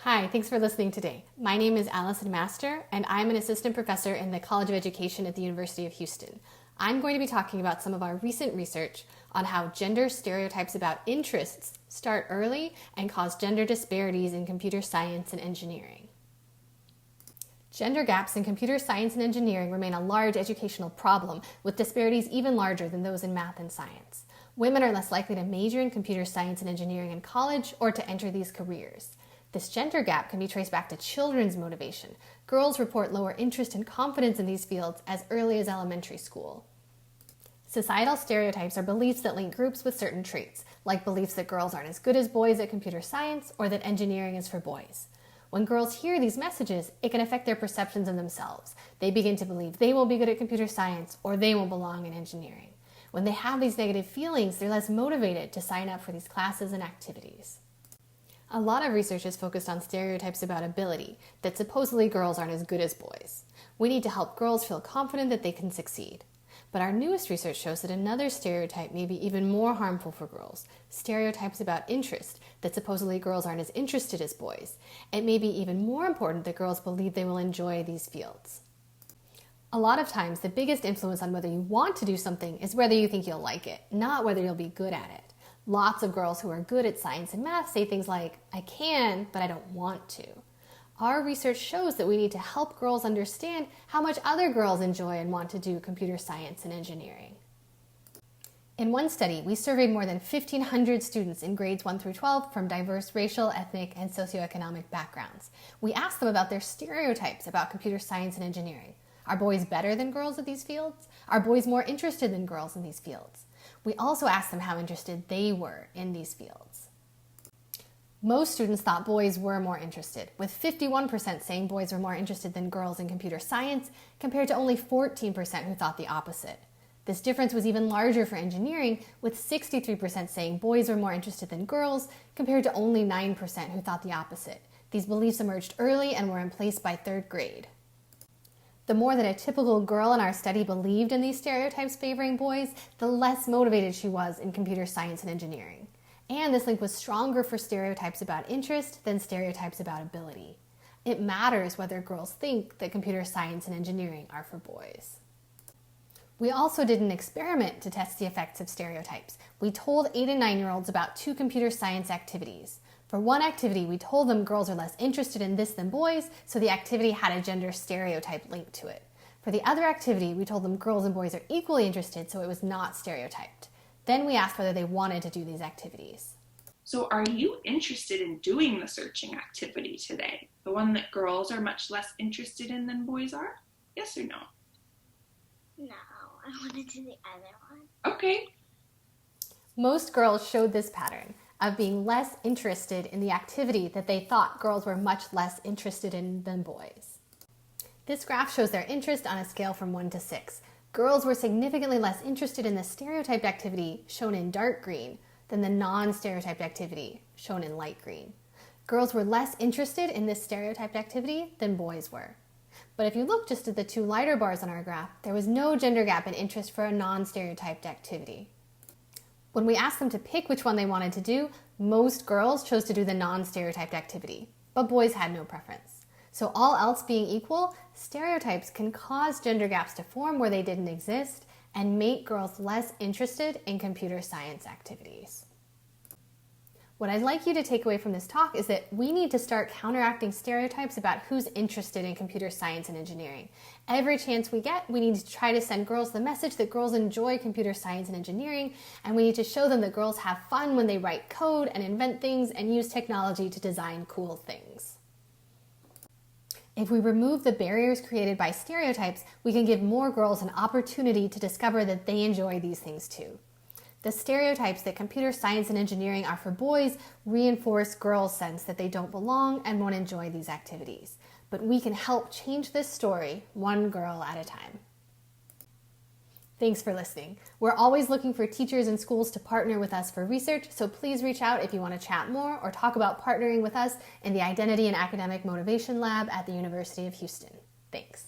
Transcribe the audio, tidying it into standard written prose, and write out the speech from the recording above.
Hi, thanks for listening today. My name is Allison Master, and I'm an assistant professor in the College of Education at the University of Houston. I'm going to be talking about some of our recent research on how gender stereotypes about interests start early and cause gender disparities in computer science and engineering. Gender gaps in computer science and engineering remain a large educational problem, with disparities even larger than those in math and science. Women are less likely to major in computer science and engineering in college or to enter these careers. This gender gap can be traced back to children's motivation. Girls report lower interest and confidence in these fields as early as elementary school. Societal stereotypes are beliefs that link groups with certain traits, like beliefs that girls aren't as good as boys at computer science or that engineering is for boys. When girls hear these messages, it can affect their perceptions of themselves. They begin to believe they won't be good at computer science or they won't belong in engineering. When they have these negative feelings, they're less motivated to sign up for these classes and activities. A lot of research is focused on stereotypes about ability, that supposedly girls aren't as good as boys. We need to help girls feel confident that they can succeed. But our newest research shows that another stereotype may be even more harmful for girls, stereotypes about interest, that supposedly girls aren't as interested as boys. It may be even more important that girls believe they will enjoy these fields. A lot of times, the biggest influence on whether you want to do something is whether you think you'll like it, not whether you'll be good at it. Lots of girls who are good at science and math say things like, I can, but I don't want to. Our research shows that we need to help girls understand how much other girls enjoy and want to do computer science and engineering. In one study, we surveyed more than 1,500 students in grades 1 through 12 from diverse racial, ethnic, and socioeconomic backgrounds. We asked them about their stereotypes about computer science and engineering. Are boys better than girls at these fields? Are boys more interested than girls in these fields? We also asked them how interested they were in these fields. Most students thought boys were more interested, with 51% saying boys were more interested than girls in computer science, compared to only 14% who thought the opposite. This difference was even larger for engineering, with 63% saying boys were more interested than girls, compared to only 9% who thought the opposite. These beliefs emerged early and were in place by third grade. The more that a typical girl in our study believed in these stereotypes favoring boys, the less motivated she was in computer science and engineering. And this link was stronger for stereotypes about interest than stereotypes about ability. It matters whether girls think that computer science and engineering are for boys. We also did an experiment to test the effects of stereotypes. We told 8 and 9-year-olds about 2 computer science activities. For one activity, we told them girls are less interested in this than boys, so the activity had a gender stereotype linked to it. For the other activity, we told them girls and boys are equally interested, so it was not stereotyped. Then we asked whether they wanted to do these activities. So are you interested in doing the searching activity today? The one that girls are much less interested in than boys are? Yes or no? No, I want to do the other one. Okay. Most girls showed this pattern of being less interested in the activity that they thought girls were much less interested in than boys. This graph shows their interest on a scale from 1 to 6. Girls were significantly less interested in the stereotyped activity, shown in dark green, than the non-stereotyped activity, shown in light green. Girls were less interested in this stereotyped activity than boys were. But if you look just at the 2 lighter bars on our graph, there was no gender gap in interest for a non-stereotyped activity. When we asked them to pick which one they wanted to do, most girls chose to do the non-stereotyped activity, but boys had no preference. So all else being equal, stereotypes can cause gender gaps to form where they didn't exist and make girls less interested in computer science activities. What I'd like you to take away from this talk is that we need to start counteracting stereotypes about who's interested in computer science and engineering. Every chance we get, we need to try to send girls the message that girls enjoy computer science and engineering, and we need to show them that girls have fun when they write code and invent things and use technology to design cool things. If we remove the barriers created by stereotypes, we can give more girls an opportunity to discover that they enjoy these things too. The stereotypes that computer science and engineering are for boys reinforce girls' sense that they don't belong and won't enjoy these activities. But we can help change this story one girl at a time. Thanks for listening. We're always looking for teachers and schools to partner with us for research, so please reach out if you want to chat more or talk about partnering with us in the Identity and Academic Motivation Lab at the University of Houston. Thanks.